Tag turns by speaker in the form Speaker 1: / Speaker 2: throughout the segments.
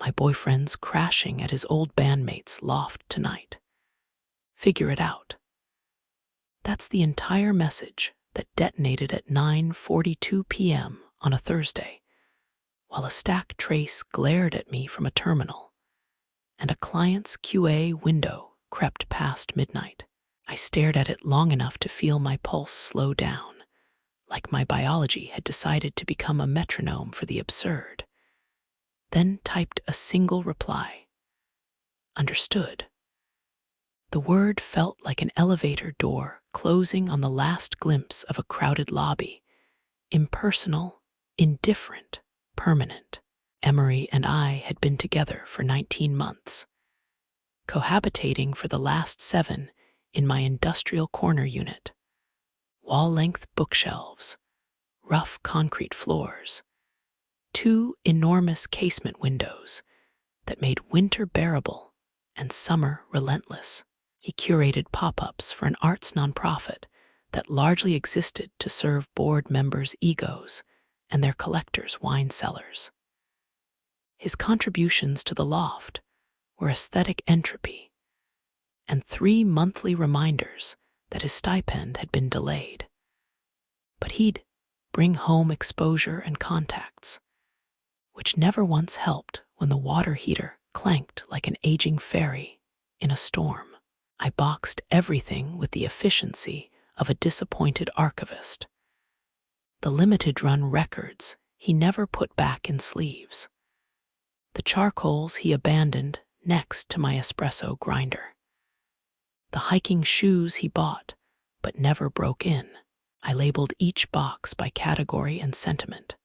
Speaker 1: My boyfriend's crashing at his old bandmate's loft tonight. Figure it out. That's the entire message that detonated at 9:42 p.m. on a Thursday, while a stack trace glared at me from a terminal, and a client's QA window crept past midnight. I stared at it long enough to feel my pulse slow down, like my biology had decided to become a metronome for the absurd. Then typed a single reply. Understood. The word felt like an elevator door closing on the last glimpse of a crowded lobby. Impersonal, indifferent, permanent. Emery and I had been together for 19 months, cohabitating for the last 7 in my industrial corner unit. Wall-length bookshelves, rough concrete floors, 2 enormous casement windows that made winter bearable and summer relentless. He curated pop-ups for an arts nonprofit that largely existed to serve board members' egos and their collectors' wine cellars. His contributions to the loft were aesthetic entropy and 3 monthly reminders that his stipend had been delayed. But he'd bring home exposure and contacts, which never once helped when the water heater clanked like an aging ferry in a storm. I boxed everything with the efficiency of a disappointed archivist. The limited-run records he never put back in sleeves. The charcoals he abandoned next to my espresso grinder. The hiking shoes he bought but never broke in. I labeled each box by category and sentiment.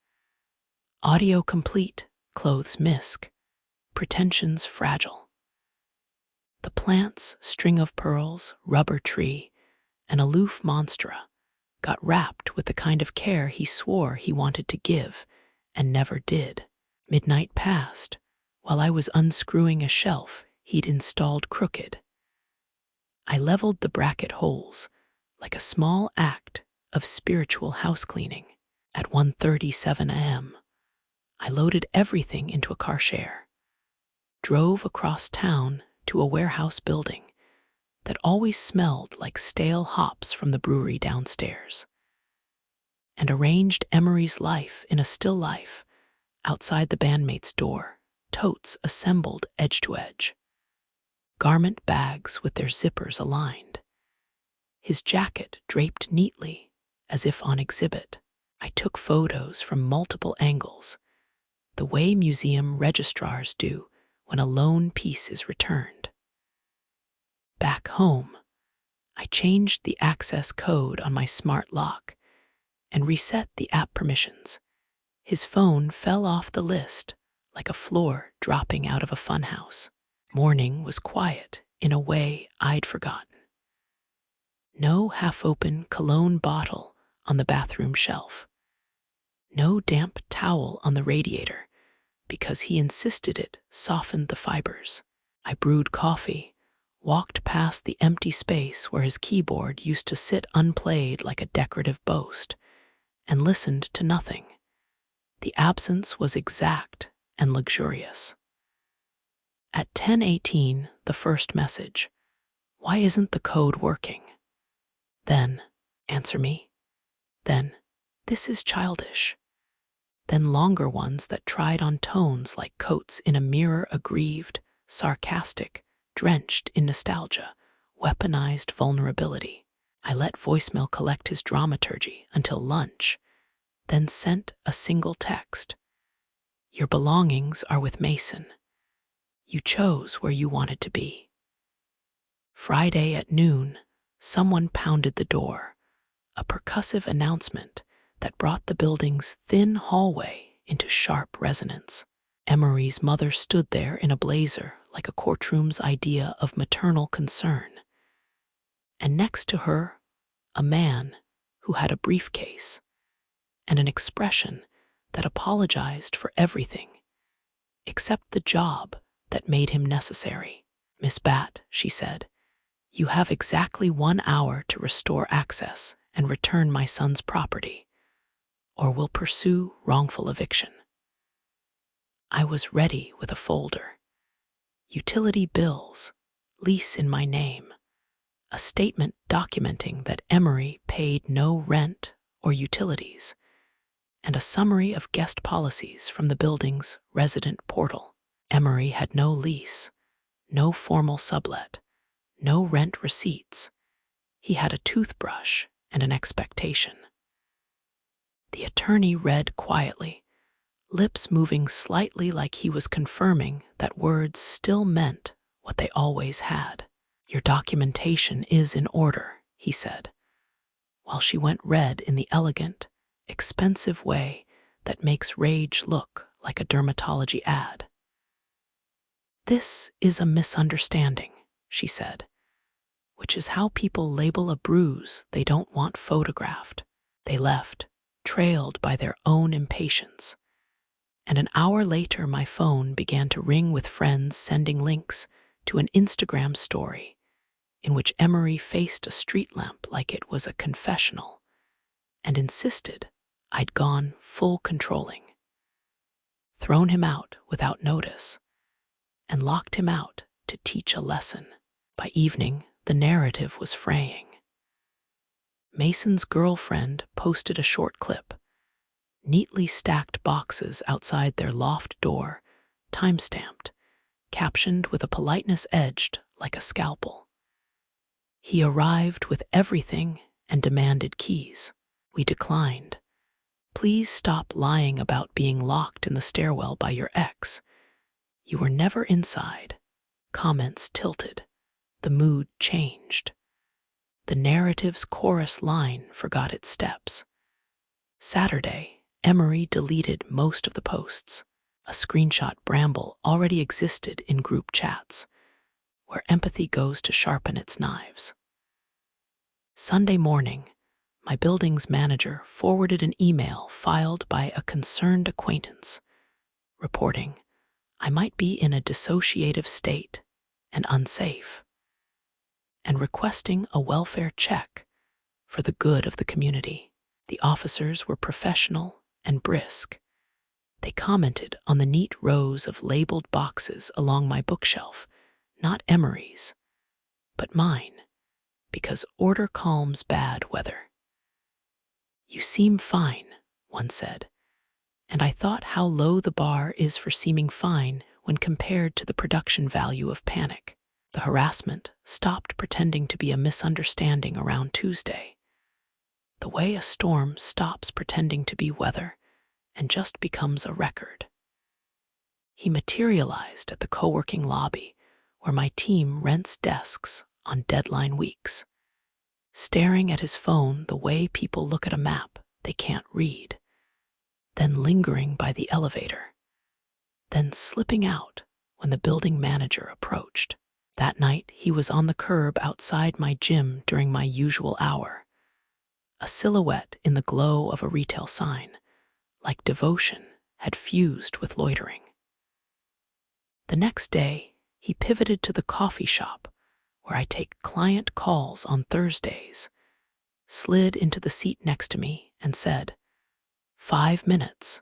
Speaker 1: Audio complete, clothes misc, pretensions fragile. The plants, string of pearls, rubber tree, and aloof monstera got wrapped with the kind of care he swore he wanted to give and never did. Midnight passed while I was unscrewing a shelf he'd installed crooked. I leveled the bracket holes like a small act of spiritual housecleaning. At 1:37 a.m., I loaded everything into a car share, drove across town to a warehouse building that always smelled like stale hops from the brewery downstairs, and arranged Emery's life in a still life outside the bandmate's door, totes assembled edge to edge, garment bags with their zippers aligned, his jacket draped neatly as if on exhibit. I took photos from multiple angles, the way museum registrars do when a lone piece is returned. Back home, I changed the access code on my smart lock and reset the app permissions. His phone fell off the list like a floor dropping out of a funhouse. Morning was quiet in a way I'd forgotten. No half-open cologne bottle on the bathroom shelf. No damp towel on the radiator because he insisted it softened the fibers. I brewed coffee, walked past the empty space where his keyboard used to sit unplayed like a decorative boast, and listened to nothing. The absence was exact and luxurious. At 10:18, the first message. Why isn't the code working? Then, answer me. Then, this is childish. Then longer ones that tried on tones like coats in a mirror, aggrieved, sarcastic, drenched in nostalgia, weaponized vulnerability. I let voicemail collect his dramaturgy until lunch, then sent a single text. Your belongings are with Mason. You chose where you wanted to be. Friday at noon, someone pounded the door, a percussive announcement that brought the building's thin hallway into sharp resonance. Emery's mother stood there in a blazer like a courtroom's idea of maternal concern, and next to her, a man who had a briefcase and an expression that apologized for everything except the job that made him necessary. Miss Bat, she said, you have exactly 1 hour to restore access and return my son's property, or will pursue wrongful eviction. I was ready with a folder. Utility bills, lease in my name, a statement documenting that Emery paid no rent or utilities, and a summary of guest policies from the building's resident portal. Emery had no lease, no formal sublet, no rent receipts. He had a toothbrush and an expectation. The attorney read quietly, lips moving slightly like he was confirming that words still meant what they always had. "Your documentation is in order," he said, while she went red in the elegant, expensive way that makes rage look like a dermatology ad. "This is a misunderstanding," she said, which is how people label a bruise they don't want photographed. They left, trailed by their own impatience. And an hour later, my phone began to ring with friends sending links to an Instagram story in which Emery faced a street lamp like it was a confessional and insisted I'd gone full controlling, thrown him out without notice, and locked him out to teach a lesson. By evening, the narrative was fraying. Mason's girlfriend posted a short clip, neatly stacked boxes outside their loft door, time-stamped, captioned with a politeness edged like a scalpel. "He arrived with everything and demanded keys. We declined. Please stop lying about being locked in the stairwell by your ex. You were never inside." Comments tilted. The mood changed. The narrative's chorus line forgot its steps. Saturday, Emery deleted most of the posts. A screenshot bramble already existed in group chats, where empathy goes to sharpen its knives. Sunday morning, my building's manager forwarded an email filed by a concerned acquaintance, reporting I might be in a dissociative state and unsafe, and requesting a welfare check for the good of the community. The officers were professional and brisk. They commented on the neat rows of labeled boxes along my bookshelf, not Emery's, but mine, because order calms bad weather. "You seem fine," one said, and I thought how low the bar is for seeming fine when compared to the production value of panic. The harassment stopped pretending to be a misunderstanding around Tuesday, the way a storm stops pretending to be weather and just becomes a record. He materialized at the co-working lobby where my team rents desks on deadline weeks, staring at his phone the way people look at a map they can't read, then lingering by the elevator, then slipping out when the building manager approached. That night, he was on the curb outside my gym during my usual hour, a silhouette in the glow of a retail sign, like devotion had fused with loitering. The next day, he pivoted to the coffee shop where I take client calls on Thursdays, slid into the seat next to me and said, 5 minutes,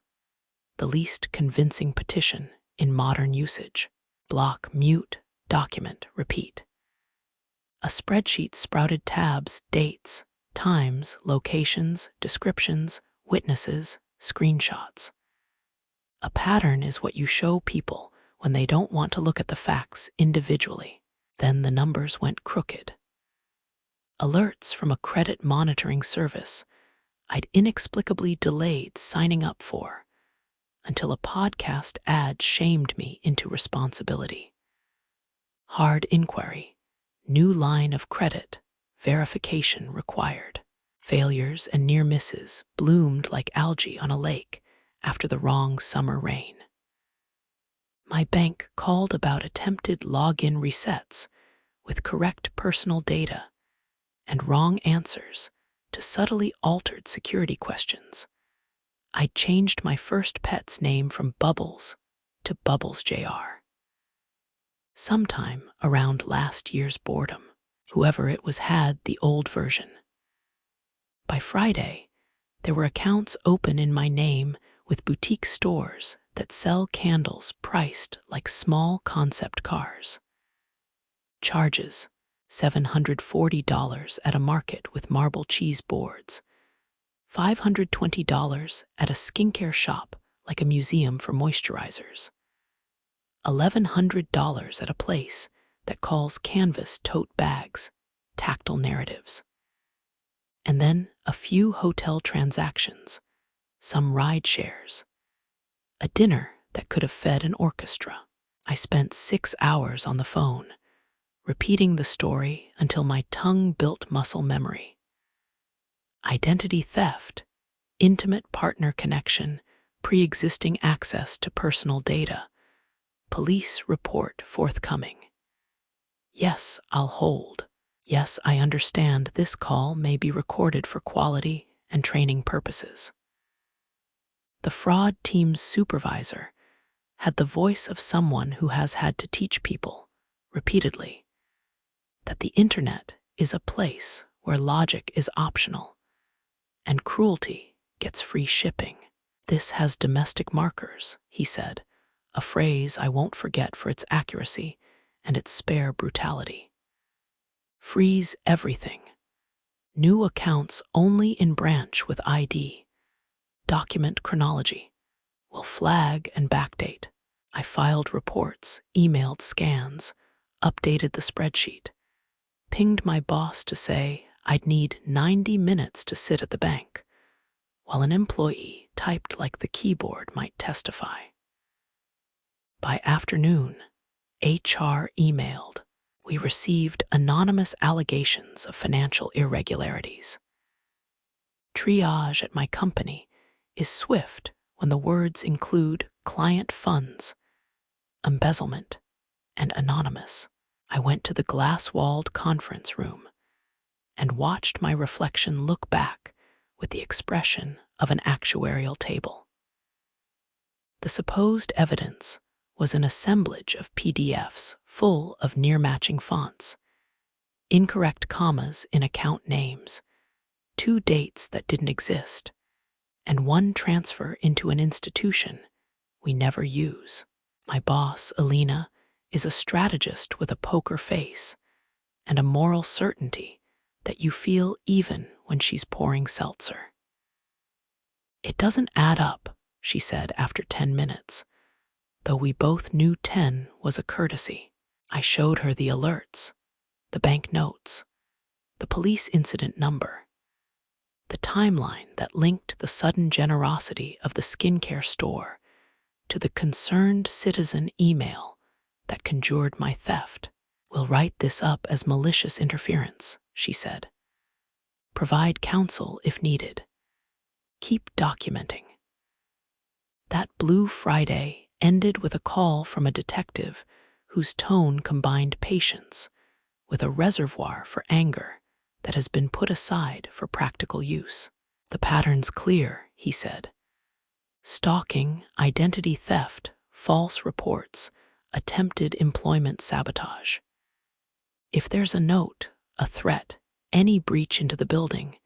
Speaker 1: the least convincing petition in modern usage. Block, mute, document, repeat. A spreadsheet sprouted tabs, dates, times, locations, descriptions, witnesses, screenshots. A pattern is what you show people when they don't want to look at the facts individually. Then the numbers went crooked. Alerts from a credit monitoring service I'd inexplicably delayed signing up for until a podcast ad shamed me into responsibility. Hard inquiry, new line of credit, verification required. Failures and near misses bloomed like algae on a lake after the wrong summer rain. My bank called about attempted login resets with correct personal data and wrong answers to subtly altered security questions. I'd changed my first pet's name from Bubbles to Bubbles Jr. Sometime around last year's boredom, whoever it was had the old version. By Friday, there were accounts open in my name with boutique stores that sell candles priced like small concept cars. Charges $740 at a market with marble cheese boards, $520 at a skincare shop like a museum for moisturizers, $1,100 at a place that calls canvas tote bags tactile narratives. And then a few hotel transactions, some ride shares, a dinner that could have fed an orchestra. I spent 6 hours on the phone, repeating the story until my tongue built muscle memory. Identity theft, intimate partner connection, pre-existing access to personal data, police report forthcoming. Yes, I'll hold. Yes, I understand this call may be recorded for quality and training purposes. The fraud team's supervisor had the voice of someone who has had to teach people, repeatedly, that the internet is a place where logic is optional and cruelty gets free shipping. This has domestic markers, he said, a phrase I won't forget for its accuracy and its spare brutality. Freeze everything. New accounts only in branch with ID. Document chronology. Will flag and backdate. I filed reports, emailed scans, updated the spreadsheet, pinged my boss to say I'd need 90 minutes to sit at the bank, while an employee typed like the keyboard might testify. By afternoon, HR emailed. We received anonymous allegations of financial irregularities. Triage at my company is swift when the words include client funds, embezzlement, and anonymous. I went to the glass-walled conference room and watched my reflection look back with the expression of an actuarial table. The supposed evidence was an assemblage of PDFs full of near-matching fonts, incorrect commas in account names, 2 dates that didn't exist, and 1 transfer into an institution we never use. My boss, Alina, is a strategist with a poker face and a moral certainty that you feel even when she's pouring seltzer. It doesn't add up, she said after 10 minutes, though we both knew 10 was a courtesy. I showed her the alerts, the bank notes, the police incident number, the timeline that linked the sudden generosity of the skincare store to the concerned citizen email that conjured my theft. We'll write this up as malicious interference, she said. Provide counsel if needed. Keep documenting. That blue Friday ended with a call from a detective whose tone combined patience with a reservoir for anger that has been put aside for practical use. The pattern's clear, he said. Stalking, identity theft, false reports, attempted employment sabotage. If there's a note, a threat, any breach into the building,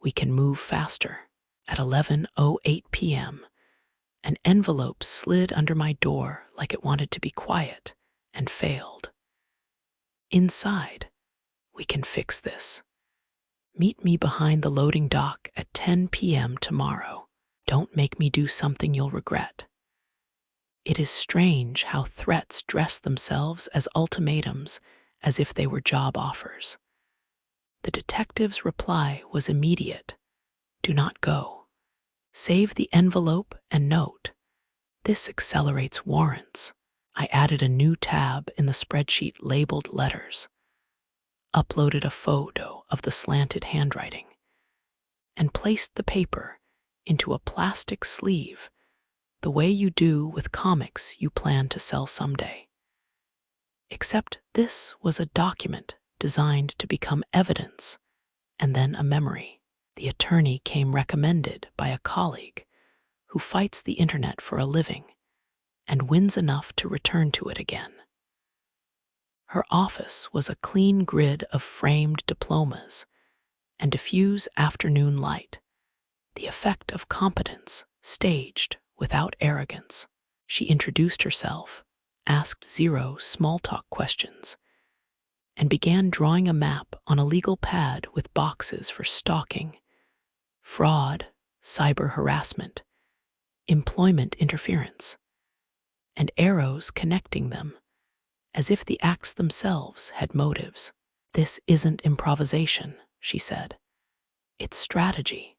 Speaker 1: we can move faster. At 11:08 p.m., an envelope slid under my door like it wanted to be quiet and failed. Inside, we can fix this. Meet me behind the loading dock at 10 p.m. tomorrow. Don't make me do something you'll regret. It is strange how threats dress themselves as ultimatums as if they were job offers. The detective's reply was immediate. Do not go. Save the envelope and note. This accelerates warrants. I added a new tab in the spreadsheet labeled letters, uploaded a photo of the slanted handwriting, and placed the paper into a plastic sleeve the way you do with comics you plan to sell someday. Except this was a document designed to become evidence and then a memory. The attorney came recommended by a colleague who fights the internet for a living and wins enough to return to it again. Her office was a clean grid of framed diplomas and diffuse afternoon light, the effect of competence staged without arrogance. She introduced herself, asked 0 small-talk questions, and began drawing a map on a legal pad with boxes for stalking, fraud, cyber harassment, employment interference, and arrows connecting them, as if the acts themselves had motives. "This isn't improvisation," she said. "It's strategy.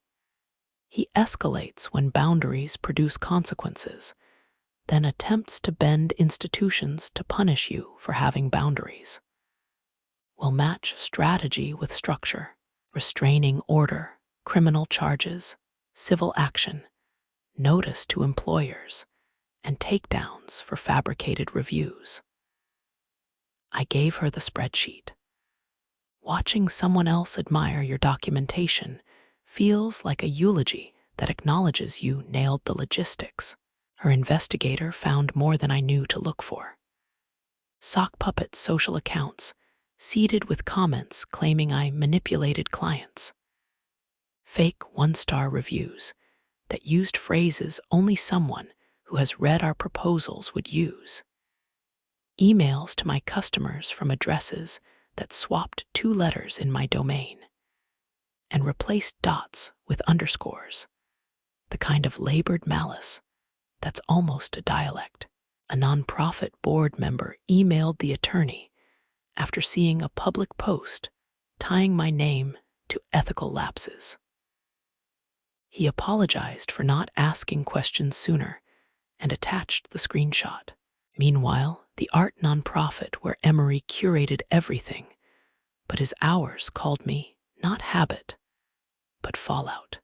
Speaker 1: He escalates when boundaries produce consequences, then attempts to bend institutions to punish you for having boundaries. We'll match strategy with structure, restraining order, criminal charges, civil action, notice to employers, and takedowns for fabricated reviews." I gave her the spreadsheet. Watching someone else admire your documentation feels like a eulogy that acknowledges you nailed the logistics. Her investigator found more than I knew to look for. Sock puppet social accounts, seeded with comments claiming I manipulated clients. Fake one-star reviews that used phrases only someone who has read our proposals would use. Emails to my customers from addresses that swapped 2 letters in my domain and replaced dots with underscores, the kind of labored malice that's almost a dialect. A nonprofit board member emailed the attorney after seeing a public post tying my name to ethical lapses. He apologized for not asking questions sooner and attached the screenshot. Meanwhile, the art nonprofit where Emery curated everything, but his hours called me not habit, but fallout.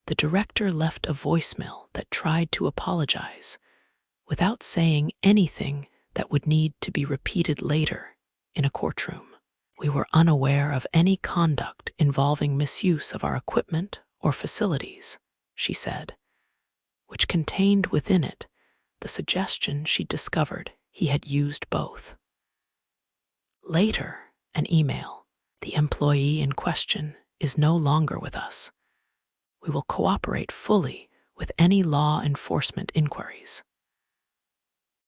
Speaker 1: The director left a voicemail that tried to apologize without saying anything that would need to be repeated later in a courtroom. We were unaware of any conduct involving misuse of our equipment or facilities, she said, which contained within it the suggestion she discovered he had used both. Later, an email. "The employee in question is no longer with us. We will cooperate fully with any law enforcement inquiries."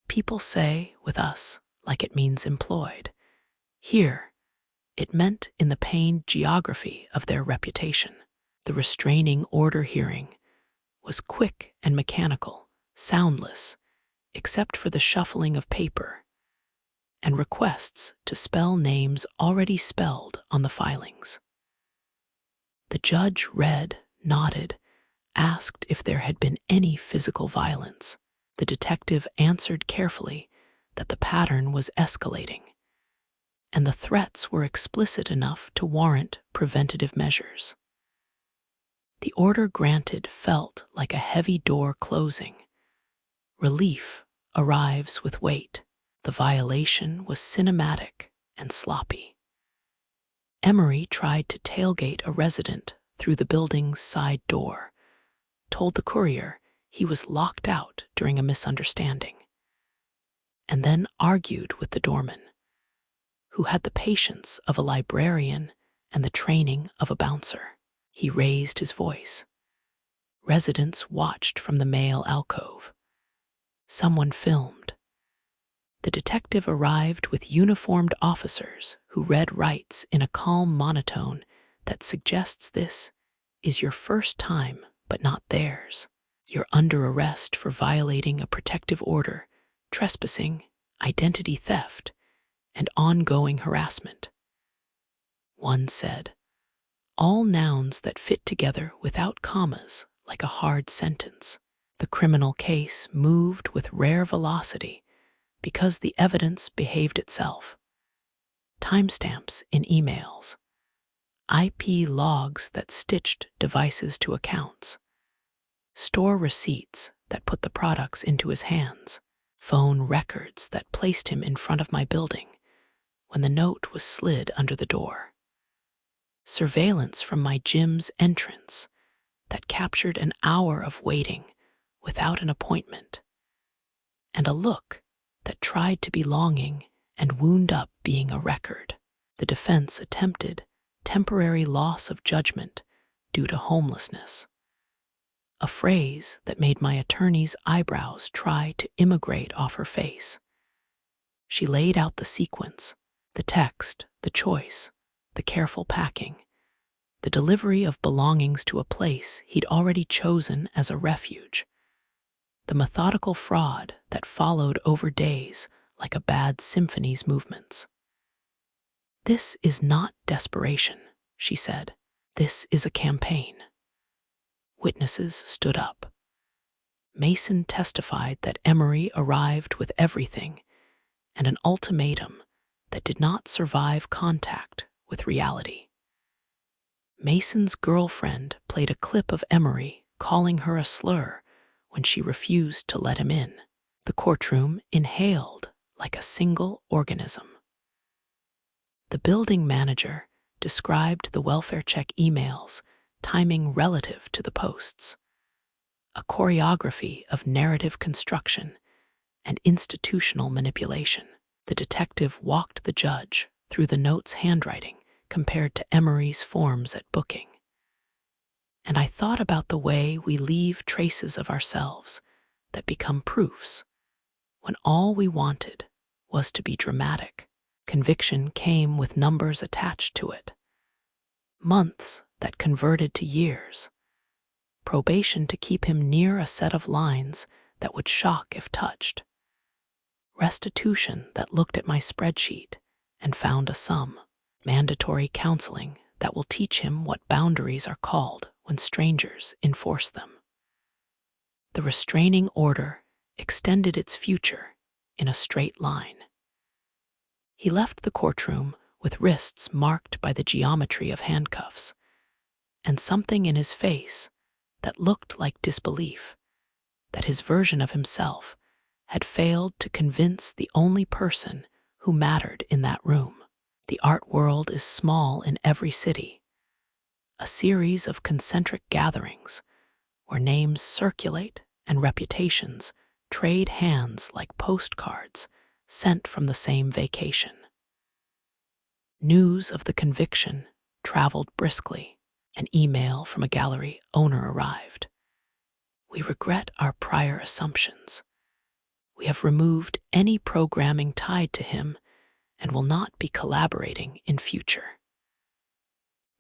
Speaker 1: People say with us like it means employed. Here, it meant in the pained geography of their reputation. The restraining order hearing was quick and mechanical, soundless, except for the shuffling of paper and requests to spell names already spelled on the filings. The judge read, nodded, asked if there had been any physical violence. The detective answered carefully that the pattern was escalating, and the threats were explicit enough to warrant preventative measures. The order granted felt like a heavy door closing. Relief arrives with weight. The violation was cinematic and sloppy. Emery tried to tailgate a resident through the building's side door, told the courier he was locked out during a misunderstanding, and then argued with the doorman, who had the patience of a librarian and the training of a bouncer. He raised his voice. Residents watched from the male alcove. Someone filmed. The detective arrived with uniformed officers who read rights in a calm monotone that suggests this is your first time, but not theirs. You're under arrest for violating a protective order, trespassing, identity theft, and ongoing harassment. One said, all nouns that fit together without commas like a hard sentence. The criminal case moved with rare velocity because the evidence behaved itself. Timestamps in emails, IP logs that stitched devices to accounts, store receipts that put the products into his hands, phone records that placed him in front of my building when the note was slid under the door, surveillance from my gym's entrance that captured an hour of waiting without an appointment, and a look that tried to be longing and wound up being a record. The defense attempted temporary loss of judgment due to homelessness. a phrase that made my attorney's eyebrows try to immigrate off her face. She laid out the sequence, the text, the choice, the careful packing, the delivery of belongings to a place he'd already chosen as a refuge, the methodical fraud that followed over days like a bad symphony's movements. "This is not desperation," she said. "This is a campaign." Witnesses stood up. Mason testified that Emery arrived with everything and an ultimatum that did not survive contact with reality. Mason's girlfriend played a clip of Emery calling her a slur when she refused to let him in. The courtroom inhaled like a single organism. The building manager described the welfare check emails timing relative to the posts, a choreography of narrative construction and institutional manipulation. The detective walked the judge through the note's handwriting compared to Emery's forms at booking. And I thought about the way we leave traces of ourselves that become proofs when all we wanted was to be dramatic. Conviction came with numbers attached to it. Months that converted to years. Probation to keep him near a set of lines that would shock if touched. Restitution that looked at my spreadsheet and found a sum. Mandatory counseling that will teach him what boundaries are called when strangers enforce them. The restraining order extended its future in a straight line. He left the courtroom with wrists marked by the geometry of handcuffs, and something in his face that looked like disbelief, that his version of himself had failed to convince the only person who mattered in that room. The art world is small in every city, a series of concentric gatherings where names circulate and reputations trade hands like postcards sent from the same vacation. News of the conviction traveled briskly. An email from a gallery owner arrived. "We regret our prior assumptions. We have removed any programming tied to him and will not be collaborating in future."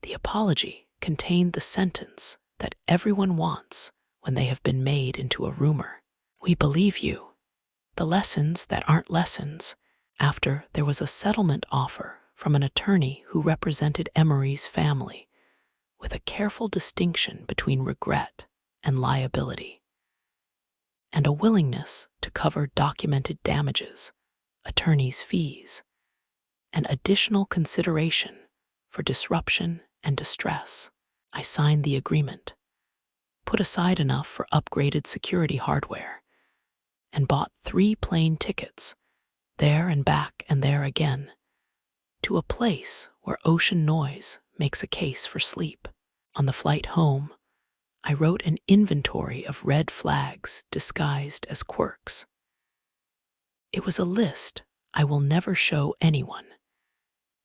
Speaker 1: The apology contained the sentence that everyone wants when they have been made into a rumor. "We believe you." The lessons that aren't lessons, after there was a settlement offer from an attorney who represented Emery's family, with a careful distinction between regret and liability, and a willingness to cover documented damages, attorney's fees, and additional consideration for disruption and distress. I signed the agreement, put aside enough for upgraded security hardware, and bought 3 plane tickets, there and back and there again, to a place where ocean noise makes a case for sleep. On the flight home, I wrote an inventory of red flags disguised as quirks. It was a list I will never show anyone,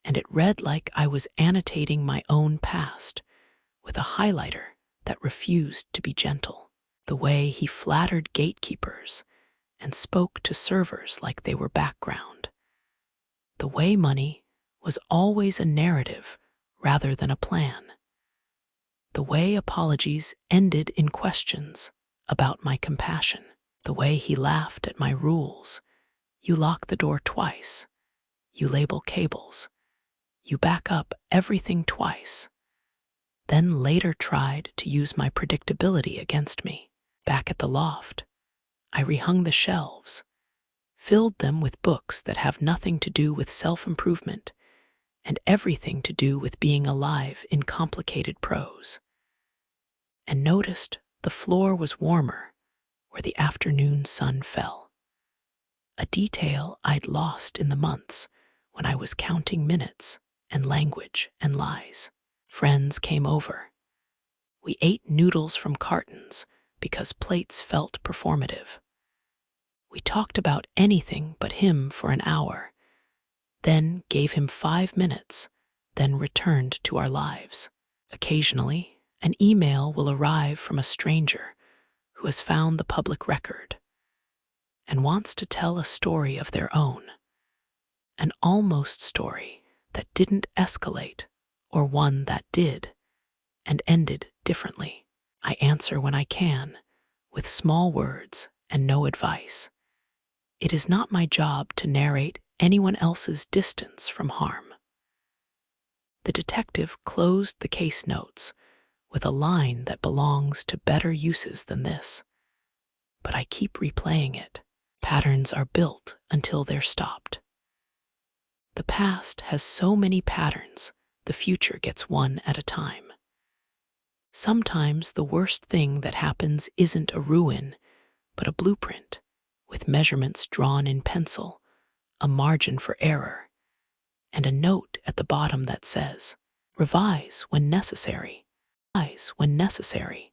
Speaker 1: and it read like I was annotating my own past with a highlighter that refused to be gentle. The way he flattered gatekeepers and spoke to servers like they were background. The way money was always a narrative rather than a plan. The way apologies ended in questions about my compassion. The way he laughed at my rules. You lock the door twice. You label cables. You back up everything twice. Then later tried to use my predictability against me. Back at the loft, I rehung the shelves, filled them with books that have nothing to do with self-improvement and everything to do with being alive in complicated prose, and noticed the floor was warmer where the afternoon sun fell. A detail I'd lost in the months when I was counting minutes and language and lies. Friends came over. We ate noodles from cartons because plates felt performative. We talked about anything but him for an hour, then gave him 5 minutes, then returned to our lives. Occasionally, an email will arrive from a stranger who has found the public record and wants to tell a story of their own, an almost story that didn't escalate or one that did and ended differently. I answer when I can, with small words and no advice. It is not my job to narrate anyone else's distance from harm. The detective closed the case notes with a line that belongs to better uses than this, but I keep replaying it. Patterns are built until they're stopped. The past has so many patterns, the future gets one at a time. Sometimes the worst thing that happens isn't a ruin, but a blueprint, with measurements drawn in pencil, a margin for error, and a note at the bottom that says, revise when necessary. Revise when necessary.